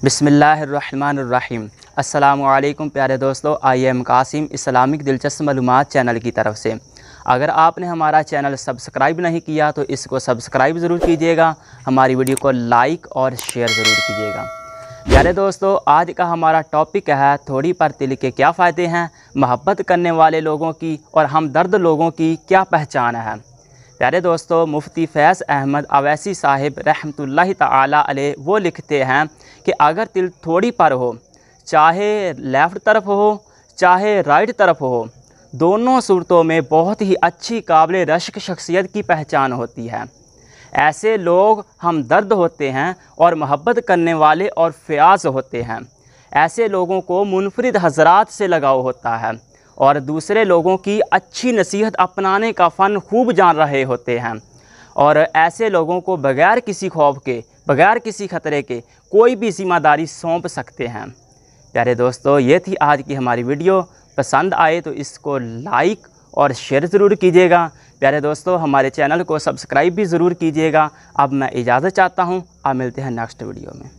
बिस्मिल्लाहिर्रहमानिर्रहीम। अस्सलामुअलैकुम प्यारे दोस्तों, आई एम कासिम इस्लामिक दिलचस्प मालूमात चैनल की तरफ से। अगर आपने हमारा चैनल सब्सक्राइब नहीं किया तो इसको सब्सक्राइब ज़रूर कीजिएगा, हमारी वीडियो को लाइक और शेयर ज़रूर कीजिएगा। प्यारे दोस्तों, आज का हमारा टॉपिक है थोड़ी पर तिल के क्या फ़ायदे हैं, मोहब्बत करने वाले लोगों की और हमदर्द लोगों की क्या पहचान है। प्यारे दोस्तों, मुफ्ती फैज़ अहमद अवैसी साहिब रहमतुल्लाहि तआला अलैह वो लिखते हैं कि अगर तिल थोड़ी पर हो, चाहे लेफ़्ट तरफ हो चाहे राइट तरफ हो, दोनों सूरतों में बहुत ही अच्छी काबिल रश्क शख्सियत की पहचान होती है। ऐसे लोग हमदर्द होते हैं और मोहब्बत करने वाले और फ़याज़ होते हैं। ऐसे लोगों को मुनफरिद हज़रात से लगाव होता है और दूसरे लोगों की अच्छी नसीहत अपनाने का फ़न खूब जान रहे होते हैं और ऐसे लोगों को बग़ैर किसी खौफ के, बग़ैर किसी ख़तरे के कोई भी ज़िम्मेदारी सौंप सकते हैं। प्यारे दोस्तों, ये थी आज की हमारी वीडियो। पसंद आए तो इसको लाइक और शेयर ज़रूर कीजिएगा। प्यारे दोस्तों, हमारे चैनल को सब्सक्राइब भी ज़रूर कीजिएगा। अब मैं इजाज़त चाहता हूँ, अब मिलते हैं नेक्स्ट वीडियो में।